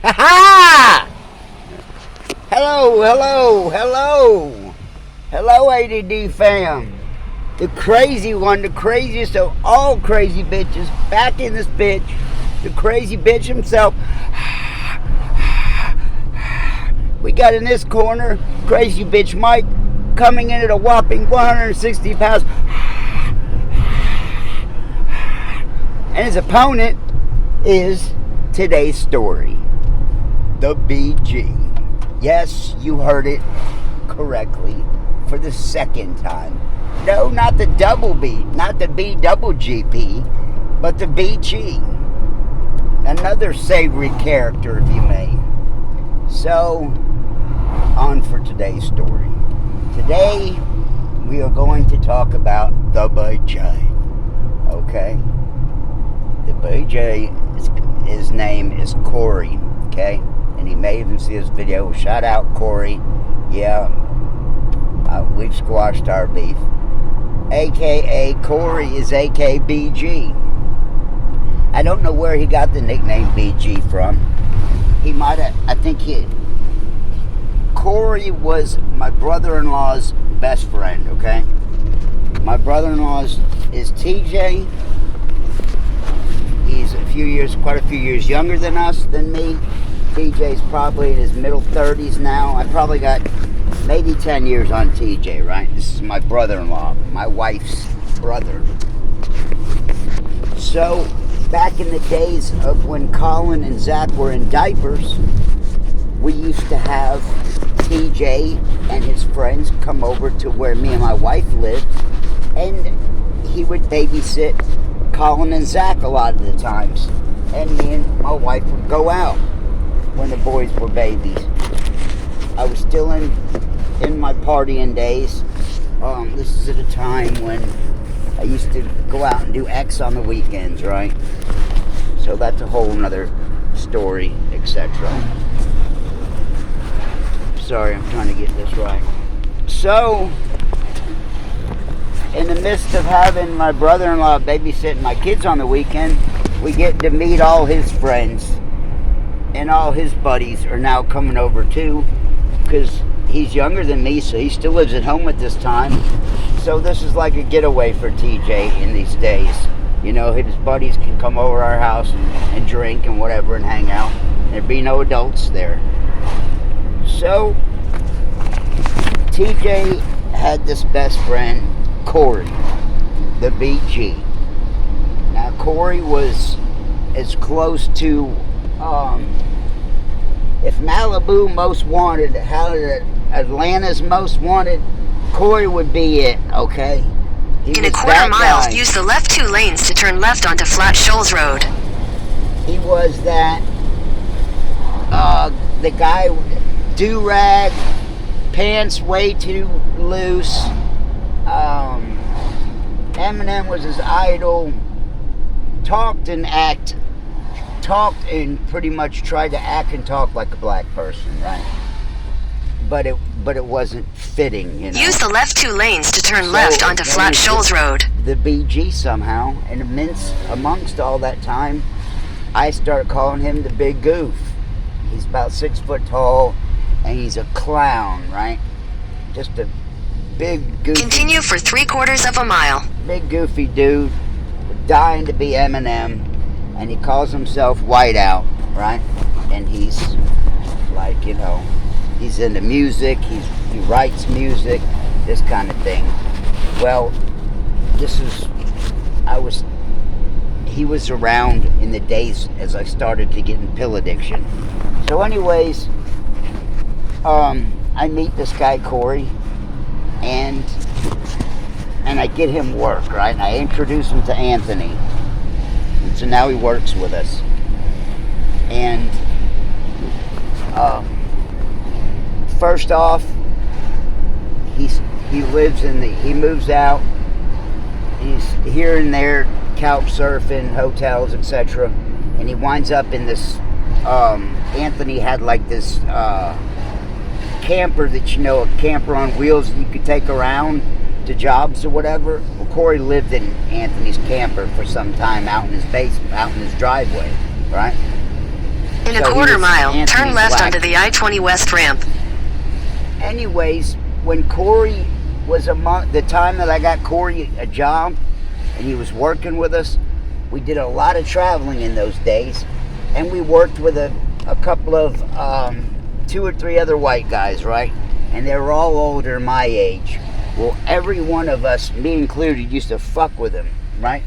Ha ha! Hello, hello, hello. Hello, ADD fam. The crazy one, the craziest of all crazy bitches, back in this bitch. The crazy bitch himself. We got in this corner, crazy bitch Mike, coming in at a whopping 160 pounds. And his opponent is today's story, the BG. Yes, you heard it correctly for the second time. No, not the double B, not the B double GP, but the BG. Another savory character, if you may. So, on for today's story. Today, we are going to talk about the BJ. Okay? The BJ, his name is Corey. Okay? And he may even see this video. Shout out, Corey. Yeah, we've squashed our beef. AKA Corey is AKA BG. I don't know where he got the nickname BG from. He might have, Corey was my brother-in-law's best friend, okay? My brother-in-law's is TJ. He's quite a few years younger than me. TJ's probably in his middle 30s now. I probably got maybe 10 years on TJ, right? This is my brother-in-law, my wife's brother. So, back in the days of when Colin and Zach were in diapers, we used to have TJ and his friends come over to where me and my wife lived, and he would babysit Colin and Zach a lot of the times. And me and my wife would go out when the boys were babies. I was still in my partying days. This is at a time when I used to go out and do X on the weekends, right? So that's a whole nother story, etc. Sorry, I'm trying to get this right. So, in the midst of having my brother-in-law babysitting my kids on the weekend, we get to meet all his friends. And all his buddies are now coming over too, because he's younger than me, so he still lives at home at this time. So this is like a getaway for TJ in these days. You know, his buddies can come over our house and drink and whatever and hang out. There'd be no adults there. So TJ had this best friend, Corey, the BG. Now Corey was as close to if Malibu most wanted, Atlanta's most wanted, Corey would be it, okay? In a quarter mile, use the left 2 lanes to turn left onto Flat Shoals Road. He was that, the guy, do-rag, pants way too loose, Eminem was his idol, talked and pretty much tried to act and talk like a black person, right? But it wasn't fitting, you know. Use the left 2 lanes to turn left onto Flat Shoals Road. The BG somehow, and amongst all that time, I started calling him the Big Goof. He's about 6 foot tall, and he's a clown, right? Just a big goofy. Continue for 3/4 of a mile. Big goofy dude, dying to be Eminem. And he calls himself Whiteout, right? And he's like, you know, he's into music, he writes music, this kind of thing. Well, he was around in the days as I started to get in pill addiction. So anyways, I meet this guy, Corey, and I get him work, right? And I introduce him to Anthony. So now he works with us. And first off, he moves out. He's here and there, couch surfing, hotels, etc. And he winds up in this. Anthony had like this camper that, you know, a camper on wheels that you could take around to jobs or whatever. Well, Corey lived in Anthony's camper for some time out in his basement, out in his driveway, right? In a quarter mile, turn left onto the I-20 West ramp. Anyways, when Corey was the time that I got Corey a job and he was working with us, we did a lot of traveling in those days, and we worked with a couple of 2 or 3 other white guys, right? And they were all older than my age. Well, every one of us, me included, used to fuck with him, right?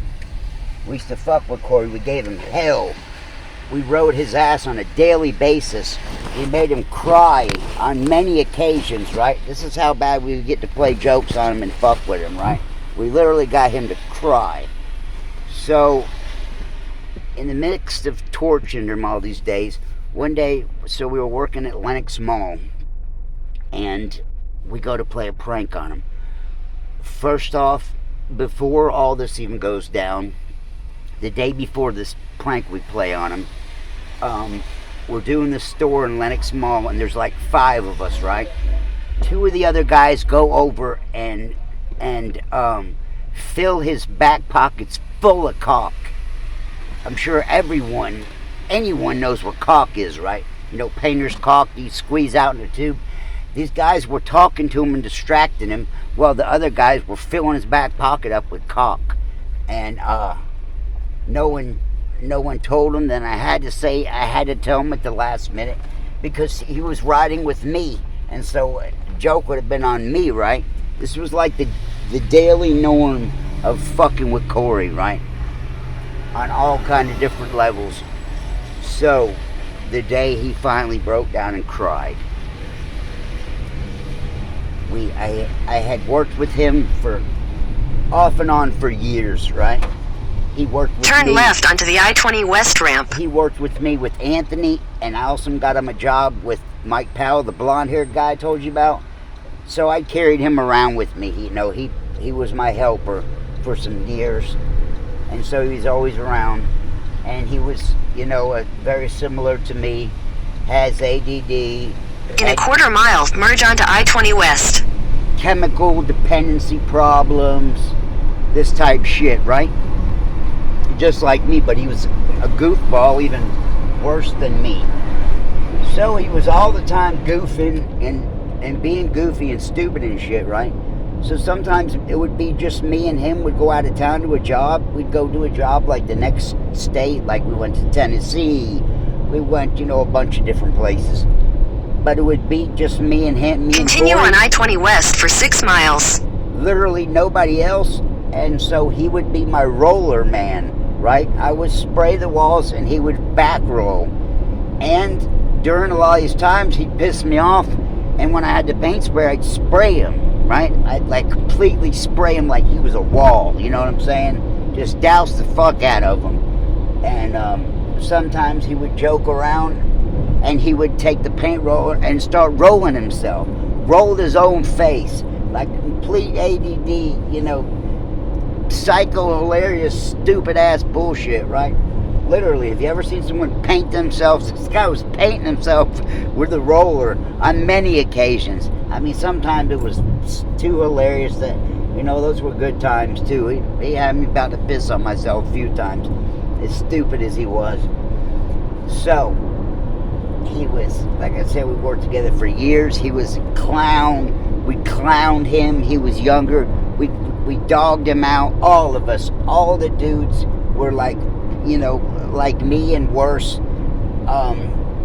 We used to fuck with Corey. We gave him hell. We rode his ass on a daily basis. We made him cry on many occasions, right? This is how bad we would get to play jokes on him and fuck with him, right? We literally got him to cry. So, in the midst of torturing him all these days, one day, so we were working at Lenox Mall, and we go to play a prank on him. First off, before all this even goes down, the day before this prank we play on him, we're doing this store in Lenox Mall, and there's like 5 of us, right? 2 of the other guys go over and fill his back pockets full of caulk. I'm sure anyone knows what caulk is, right? You know, painter's caulk you squeeze out in a tube. These guys were talking to him and distracting him while the other guys were filling his back pocket up with caulk. And no one told him. Then I had to tell him at the last minute, because he was riding with me, and so the joke would have been on me, right? This was like the daily norm of fucking with Corey, right? On all kind of different levels. So the day he finally broke down and cried, I had worked with him for off and on for years, right? He worked with me. Turn left onto the I-20 West ramp. He worked with me with Anthony, and I also got him a job with Mike Powell, the blonde-haired guy I told you about. So I carried him around with me. He was my helper for some years, and so he's always around. And he was, very similar to me, has ADD. In a quarter mile, merge onto I-20 West. Chemical dependency problems, this type shit, right? Just like me, but he was a goofball, even worse than me. So he was all the time goofing and being goofy and stupid and shit, right? So sometimes it would be just me and him would go out of town to a job. We'd go do a job like the next state, like we went to Tennessee. We went, a bunch of different places. But it would be just me and him. Continue on I-20 West for 6 miles. Literally nobody else. And so he would be my roller man, right? I would spray the walls and he would back roll. And during a lot of these times, he'd piss me off. And when I had the paint spray, I'd spray him, right? I'd completely spray him like he was a wall. You know what I'm saying? Just douse the fuck out of him. And sometimes he would joke around and he would take the paint roller and start rolling himself. Rolled his own face. Like complete ADD, psycho, hilarious, stupid ass bullshit, right? Literally, have you ever seen someone paint themselves? This guy was painting himself with a roller on many occasions. I mean, sometimes it was too hilarious that, those were good times too. He had me about to piss on myself a few times, as stupid as he was. So, he was, like I said, we worked together for years. He was a clown. We clowned him. He was younger. We dogged him out. All of us, all the dudes were like me and worse.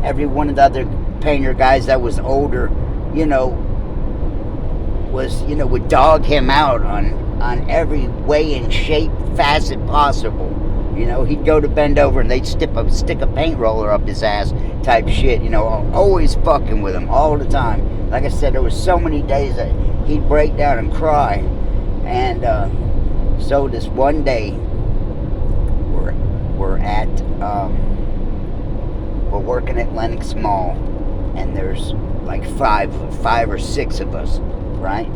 Every one of the other painter guys that was older, would dog him out on every way and shape, facet possible. He'd go to bend over and they'd stick a paint roller up his ass type shit, always fucking with him all the time. Like I said, there was so many days that he'd break down and cry. And so this one day, we're working at Lenox Mall, and there's like five or six of us, right?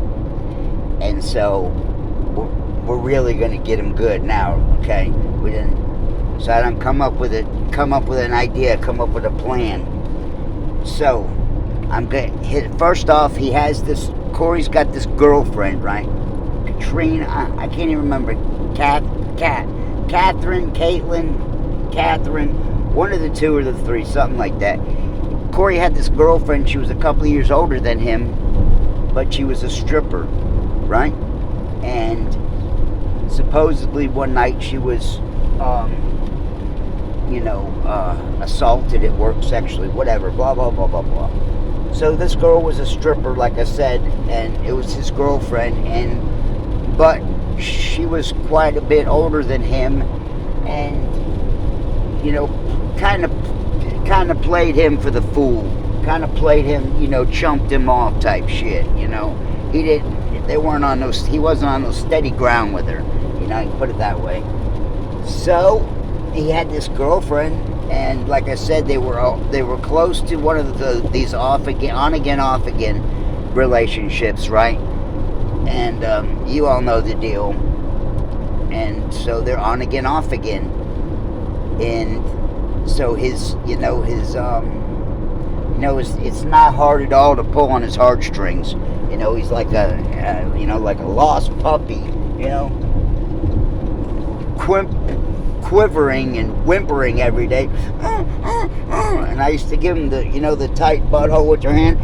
And so we're really gonna get him good now, okay? We didn't. So I done come up with an idea, come up with a plan. So I'm gonna hit. First off, Corey's got this girlfriend, right? Katrina, I can't even remember. Catherine, One of the two or the three, something like that. Corey had this girlfriend. She was a couple of years older than him, but she was a stripper, right? And supposedly one night she was, assaulted at work sexually, whatever, blah, blah, blah, blah, blah. So this girl was a stripper, like I said, and it was his girlfriend, but she was quite a bit older than him, and, kind of played him for the fool, kind of played him, chumped him off type shit, he wasn't on no steady ground with her, you can put it that way. So he had this girlfriend, and like I said, they were close to one of these on again, off again relationships, right? And you all know the deal. And so they're on again, off again, and so it's not hard at all to pull on his heartstrings. He's like like a lost puppy, quivering and whimpering every day. And I used to give him the tight butthole with your hand.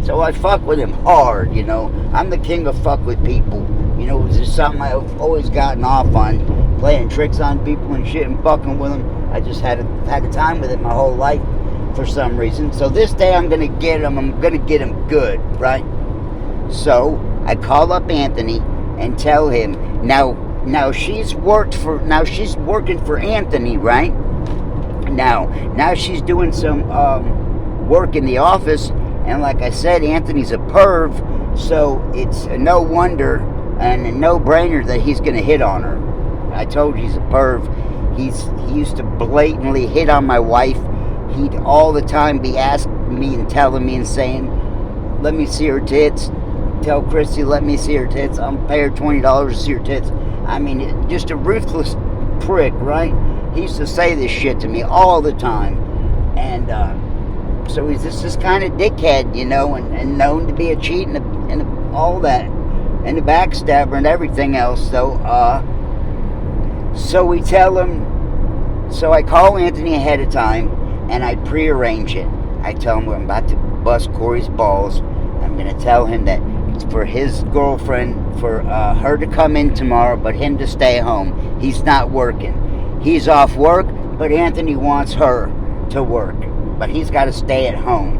So I fuck with him hard, I'm the king of fuck with people. It's just something I've always gotten off on, playing tricks on people and shit and fucking with them. I just had a time with it my whole life for some reason. So this day I'm gonna get him. I'm gonna get him good, right? So I call up Anthony and tell him now she's working for Anthony, right? Now she's doing some work in the office, and like I said, Anthony's a perv, so it's a no wonder and a no-brainer that he's gonna hit on her. I told you he's a perv. He used to blatantly hit on my wife. He'd all the time be asking me and telling me and saying, "Let me see her tits. Tell Christy, let me see her tits. I'm pay her $20 to see her tits." I mean, just a ruthless prick, right? He used to say this shit to me all the time. And so he's just this kind of dickhead, and known to be a cheat and all that, and a backstabber and everything else. So we tell him, so I call Anthony ahead of time, and I prearrange it. I tell him I'm about to bust Corey's balls. I'm going to tell him that it's for his girlfriend, for her to come in tomorrow, but him to stay home. He's not working. He's off work, but Anthony wants her to work, but he's got to stay at home.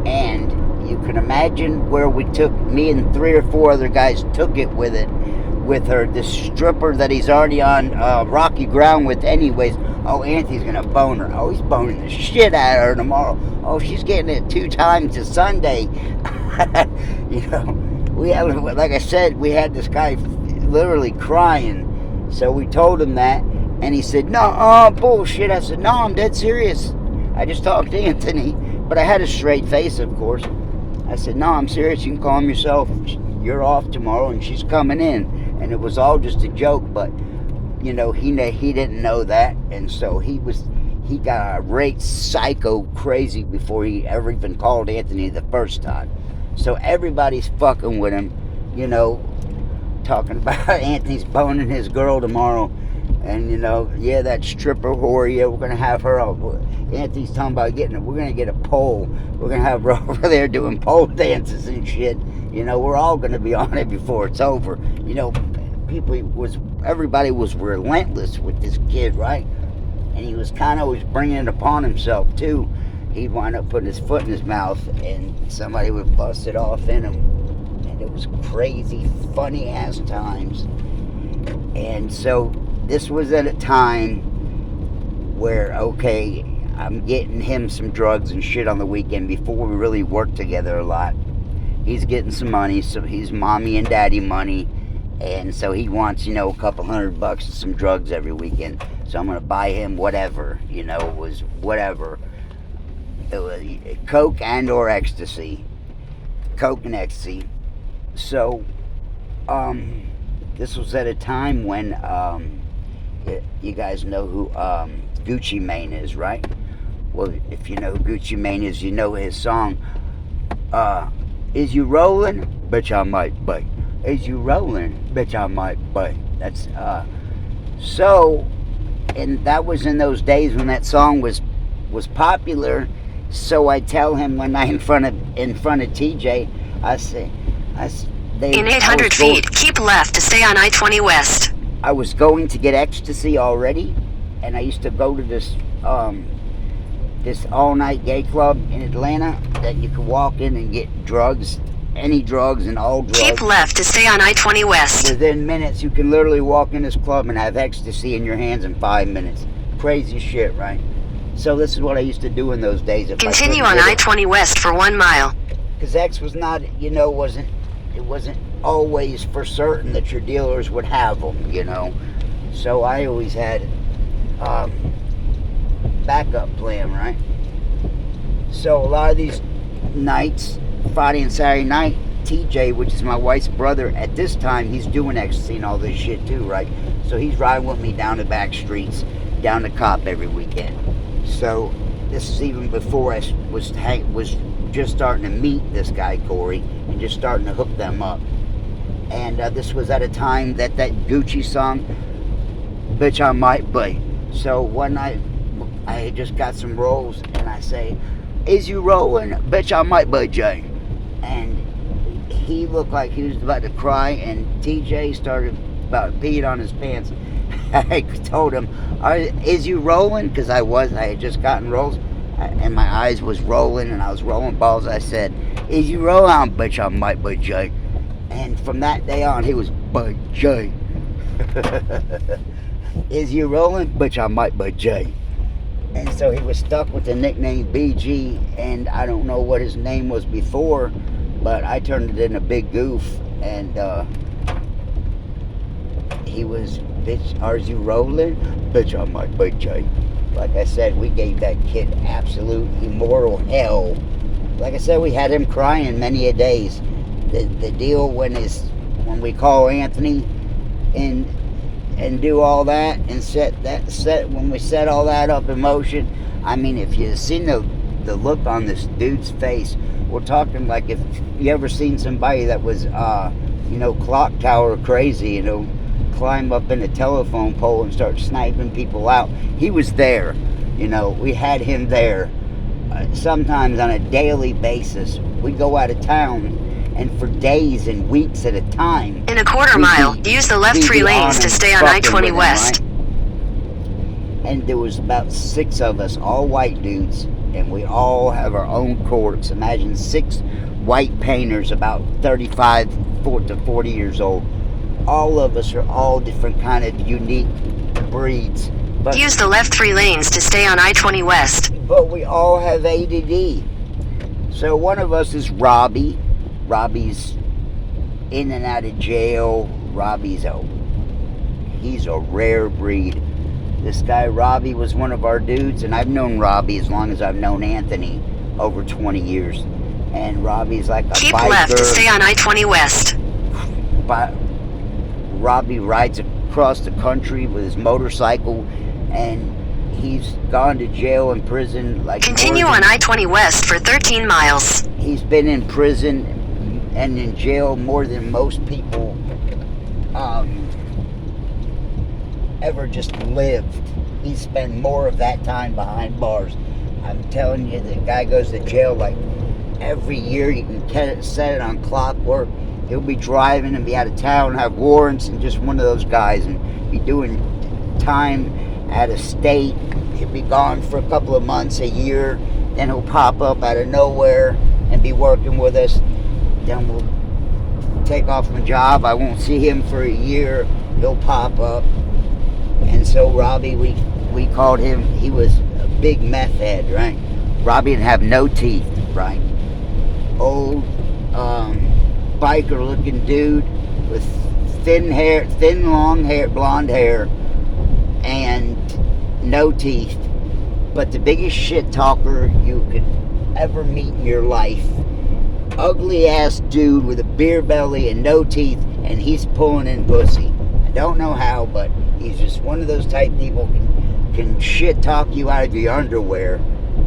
And you can imagine where me and 3 or 4 other guys took it with her, this stripper that he's already on rocky ground with anyways. Oh, Anthony's gonna bone her. Oh, he's boning the shit out of her tomorrow. Oh, she's getting it 2 times a Sunday. Like I said, we had this guy literally crying. So we told him that, and he said, "No, bullshit." I said, "No, I'm dead serious. I just talked to Anthony." But I had a straight face, of course. I said, "No, I'm serious. You can calm yourself. You're off tomorrow, and she's coming in." And it was all just a joke, but he didn't know that, and so he got a rate psycho crazy before he ever even called Anthony the first time. So everybody's fucking with him, talking about Anthony's boning his girl tomorrow, and yeah, that stripper whore, yeah, we're gonna have her. Anthony's talking about we're gonna get a pole. We're gonna have her over there doing pole dances and shit. We're all gonna be on it before it's over. Everybody was relentless with this kid, right? And he was kind of always bringing it upon himself too. He'd wind up putting his foot in his mouth, and somebody would bust it off in him, and it was crazy, funny ass times. And so this was at a time where, okay, I'm getting him some drugs and shit on the weekend before we really worked together a lot. He's getting some money, so he's mommy and daddy money. And so he wants, a couple $100 and some drugs every weekend. So I'm going to buy him whatever, it was whatever. It was coke and or ecstasy. Coke and ecstasy. So, this was at a time when, you guys know who Gucci Mane is, right? Well, if you know who Gucci Mane is, you know his song, Is You Rolling? Bitch, I might bite. Is you rolling? Bitch, I might bite. That's, so, And that was in those days when that song was popular. So I tell him one night in front of TJ, I say, in 800 feet, keep left to stay on I-20 West. I was going to get ecstasy already, and I used to go to this all-night gay club in Atlanta that you could walk in and get drugs, any drugs and all drugs. Keep left to stay on I-20 West. Within minutes, you can literally walk in this club and have ecstasy in your hands in 5 minutes. Crazy shit, right? So this is what I used to do in those days. Continue on I-20 West for 1 mile. Because X was not, it wasn't always for certain that your dealers would have them, So I always had backup plan, right? So a lot of these nights, Friday and Saturday night, TJ, which is my wife's brother, at this time, he's doing ecstasy and all this shit too, right? So he's riding with me down the back streets, down the Cop every weekend. So this is even before I was just starting to meet this guy, Corey, and just starting to hook them up. And this was at a time that Gucci song, Bitch I Might Be. So one night, I had just got some rolls, and I say, is you rolling? Bitch I might be, Jay. And he looked like he was about to cry, and TJ started about peeing on his pants. I told him, is you rolling? Because I had just gotten rolls, and my eyes was rolling, and I was rolling balls. I said, is you rolling? Bitch I might be, Jay. And from that day on, he was, but Jay. Is you rolling? Bitch I might be, Jay. And so he was stuck with the nickname BG, and I don't know what his name was before, but I turned it in a big goof, and he was, bitch, are you rolling? Bitch, I might be, Jay. Like I said, we gave that kid absolute immortal hell. Like I said, we had him crying many a days. The deal when we call Anthony and do all that and when we set all that up in motion, I mean, if you've seen the look on this dude's face, we're talking like if you ever seen somebody that was clock tower crazy, climb up in a telephone pole and start sniping people out. He was there, we had him there. Sometimes on a daily basis, we'd go out of town, and for days and weeks at a time. In a quarter mile, use the left 3 lanes to stay on I-20 West. Right? And there was about 6 of us, all white dudes, and we all have our own courts. Imagine 6 white painters, about 35 to 40 years old. All of us are all different kind of unique breeds. But use the left 3 lanes to stay on I-20 West. But we all have ADD. So one of us is Robbie. Robbie's in and out of jail. He's a rare breed. This guy Robbie was one of our dudes, and I've known Robbie as long as I've known Anthony, over 20 years. And Robbie's like a biker. Keep left to stay on I-20 West. But Robbie rides across the country with his motorcycle, and he's gone to jail and prison. Continue on I-20 West for 13 miles. He's been in prison and in jail more than most people ever just lived. He spent more of that time behind bars. I'm telling you, the guy goes to jail like every year. You can set it on clockwork. He'll be driving and be out of town, have warrants, and just one of those guys, and be doing time out of state. He'll be gone for a couple of months, a year, then he'll pop up out of nowhere and be working with us. Then we'll take off my job. I won't see him for a year. He'll pop up. And so Robbie, we called him, he was a big meth head, right? Robbie didn't have no teeth, right? Old biker looking dude with thin long hair, blonde hair, and no teeth. But the biggest shit talker you could ever meet in your life. Ugly ass dude with a beer belly and no teeth, and he's pulling in pussy. I don't know how, but he's just one of those type people can shit talk you out of your underwear,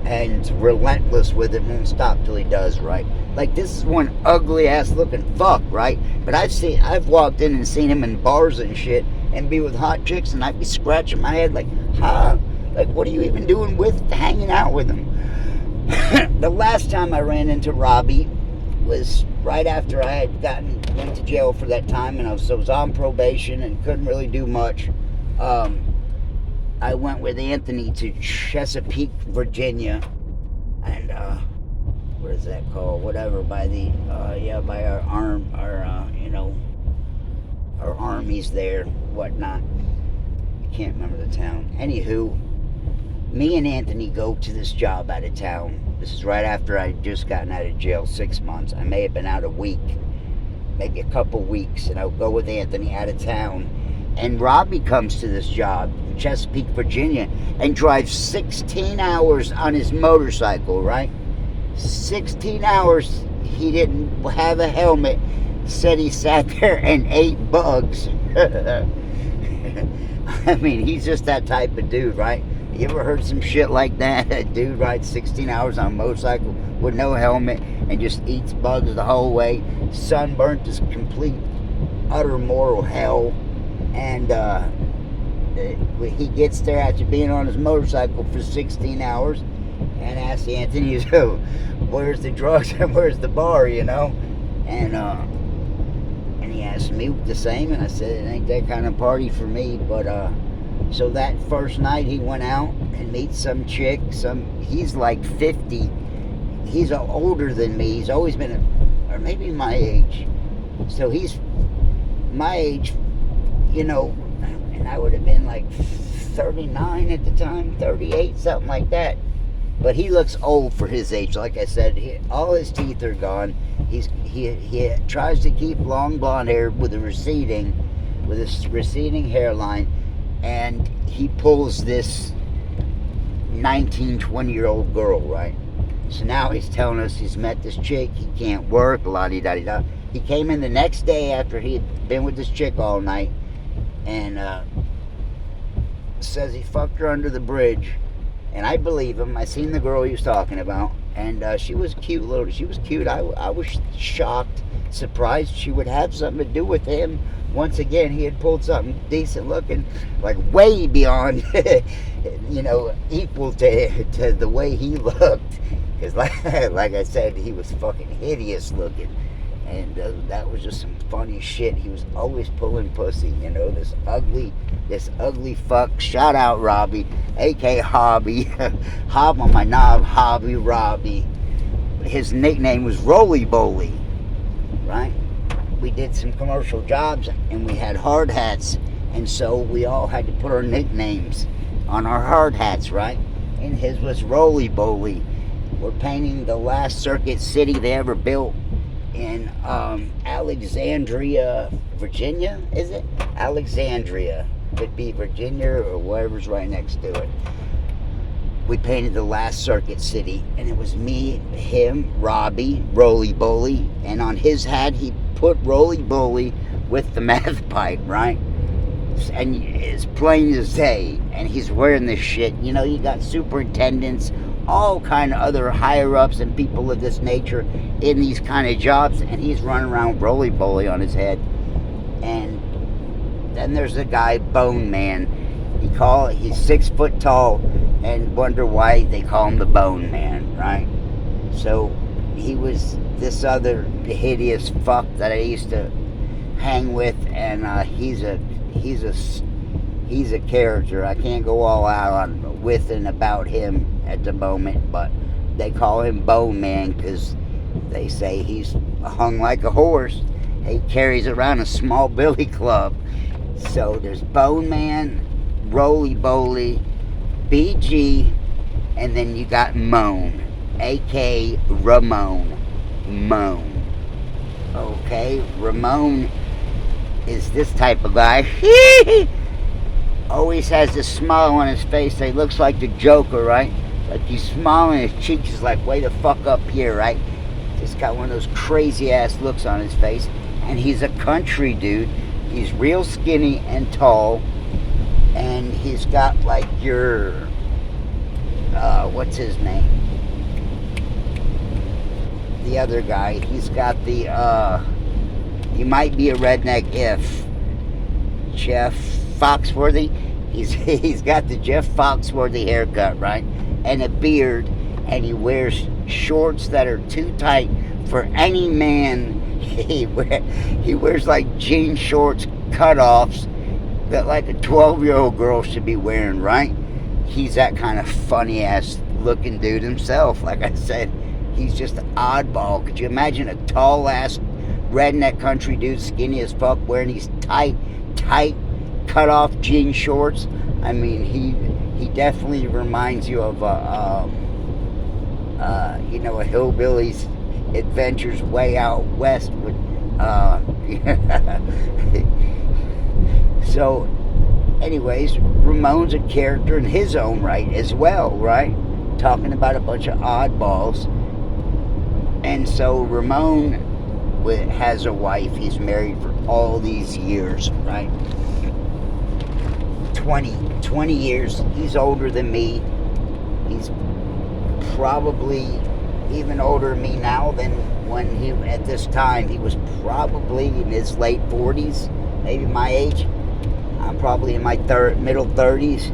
and it's relentless with it, won't stop till he does, right? Like, this is one ugly ass looking fuck, right? But I've walked in and seen him in bars and shit, and be with hot chicks, and I'd be scratching my head like, huh? Like, what are you even doing with hanging out with them? The last time I ran into Robbie was right after I had went to jail for that time, and I was on probation and couldn't really do much. I went with Anthony to Chesapeake, Virginia, and what is that called? Whatever, by the by our our armies there, whatnot. I can't remember the town. Anywho, me and Anthony go to this job out of town. This is right after I had just gotten out of jail, 6 months. I may have been out a week, maybe a couple weeks, and I'll go with Anthony out of town. And Robbie comes to this job in Chesapeake, Virginia, and drives 16 hours on his motorcycle, right? 16 hours. He didn't have a helmet. Said he sat there and ate bugs. I mean, he's just that type of dude, right? You ever heard some shit like that? A dude rides 16 hours on a motorcycle with no helmet and just eats bugs the whole way. Sunburnt is complete, utter moral hell. And he gets there after being on his motorcycle for 16 hours and asks Anthony, so, where's the drugs and where's the bar, you know? And he asked me the same, and I said, it ain't that kind of party for me. But so that first night he went out and meets some chick. He's like 50. He's older than me. He's always been, or maybe my age. So he's my age, you know, and I would have been like 39 at the time, 38, something like that. But he looks old for his age. Like I said, all his teeth are gone. He tries to keep long blonde hair with a receding hairline, and he pulls this 19, 20-year-old girl, right? So now he's telling us he's met this chick. He can't work, la-di-da-di-da. He came in the next day after he had been with this chick all night, and says he fucked her under the bridge. And I believe him. I seen the girl he was talking about, and she was cute. She was cute. I was shocked, surprised she would have something to do with him. Once again, he had pulled something decent looking, like way beyond, equal to the way he looked. Because like I said, he was fucking hideous looking. And that was just some funny shit. He was always pulling pussy, this ugly fuck. Shout out Robbie, a.k.a. Hobby. Hob on my knob, Hobby Robbie. His nickname was Roly Boly, right? We did some commercial jobs, and we had hard hats, and so we all had to put our nicknames on our hard hats, right? And his was Roly Boly. We're painting the last circuit city they ever built in Alexandria, Virginia, is it? Alexandria. Could be Virginia or whatever's right next to it. We painted the last circuit city, and it was me, him, Robbie, Roly Boly, and on his hat he put Roly Boly with the meth pipe, right? And it's plain as day, and he's wearing this shit. You got superintendents, all kind of other higher-ups and people of this nature in these kind of jobs, and he's running around with Roly Boly on his head. And then there's the guy, Bone Man. He's 6 foot tall, and wonder why they call him the Bone Man, right? So he was this other hideous fuck that I used to hang with, and he's a character. I can't go all out on with and about him at the moment, but they call him Bone Man because they say he's hung like a horse. He carries around a small billy club. So there's Bone Man, Roly Boly, BG, and then you got Moan, a.k.a. Ramon. Moan. Okay, Ramon is this type of guy. Always has this smile on his face that looks like the Joker, right? Like he's smiling, his cheeks is like way the fuck up here, right? Just got one of those crazy ass looks on his face. And he's a country dude. He's real skinny and tall. And he's got like your, what's his name? The other guy. He's got the, you might be a redneck if. Jeff Foxworthy. He's got the Jeff Foxworthy haircut, right? And a beard, and he wears shorts that are too tight for any man. He wears like jean shorts, cutoffs that like a 12-year-old girl should be wearing, right? He's that kind of funny ass looking dude himself. Like I said, he's just an oddball. Could you imagine a tall ass redneck country dude, skinny as fuck, wearing these tight cut off jean shorts? I mean, he definitely reminds you of a hillbilly's adventures way out west with so anyways, Ramon's a character in his own right as well, right? Talking about a bunch of oddballs. And so Ramon has a wife. He's married for all these years, right? 20 years. He's older than me. He's probably even older than me now than when at this time, he was probably in his late 40s, maybe my age. I'm probably in my middle 30s.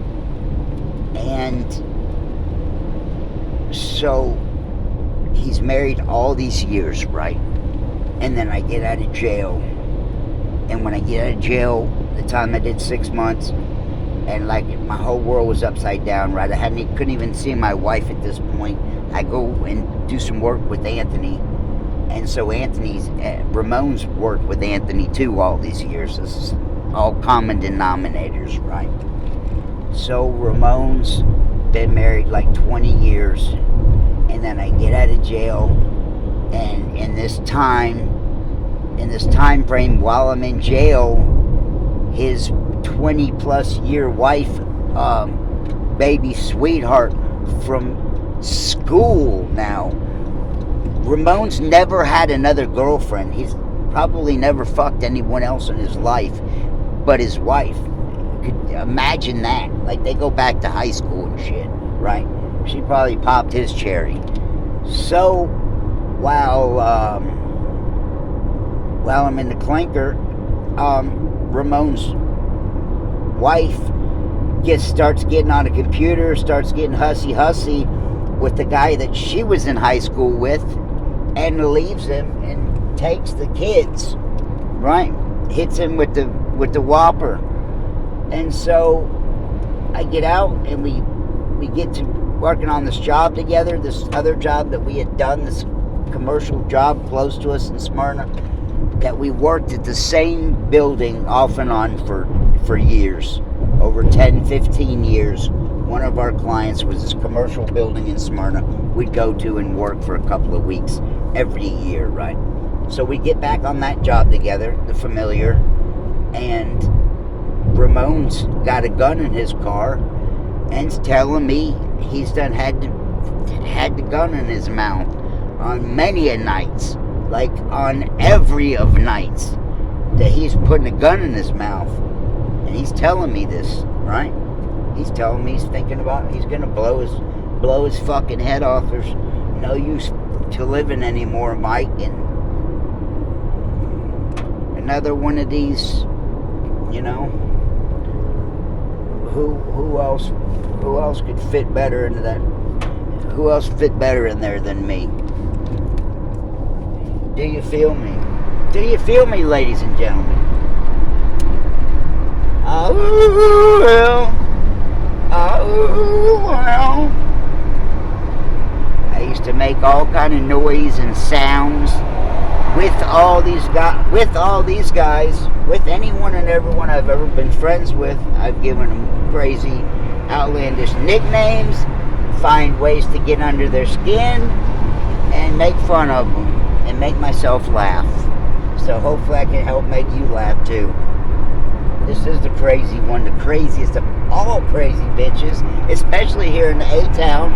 And so he's married all these years, right? And then I get out of jail. And when I get out of jail, the time I did 6 months, and like my whole world was upside down, right? Couldn't even see my wife at this point. I go and do some work with Anthony, and so Ramon's worked with Anthony too all these years. This is all common denominators, right? So Ramon's been married like 20 years, and then I get out of jail, and in this time frame while I'm in jail, his 20 plus year wife, baby sweetheart from school now. Ramon's never had another girlfriend. He's probably never fucked anyone else in his life but his wife. You could imagine that. Like, they go back to high school and shit, right? She probably popped his cherry. So while I'm in the clinker, Ramon's wife starts getting on a computer, starts getting hussy with the guy that she was in high school with, and leaves him and takes the kids, right? Hits him with the whopper. And so I get out, and we get to working on this job together, this other job that we had done, this commercial job close to us in Smyrna, that we worked at the same building off and on for years, over 10, 15 years. One of our clients was this commercial building in Smyrna we'd go to and work for a couple of weeks every year, right? So we get back on that job together, the familiar, and Ramon's got a gun in his car and's telling me he's had the gun in his mouth on many a nights, like on every of nights, that he's putting a gun in his mouth. And he's telling me this, right? He's telling me he's thinking about he's gonna blow his fucking head off. There's no use to living anymore, Mike. And another one of these, who else could fit better into that? Who else fit better in there than me? Do you feel me? Do you feel me, ladies and gentlemen? Oh, well. I used to make all kind of noise and sounds with all these guys, with anyone and everyone I've ever been friends with. I've given them crazy, outlandish nicknames, find ways to get under their skin, and make fun of them, and make myself laugh. So hopefully I can help make you laugh too. This is the crazy one, the craziest of all crazy bitches, especially here in the A-Town.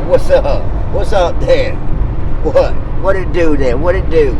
What's up? What's up there? What it do there? What it do?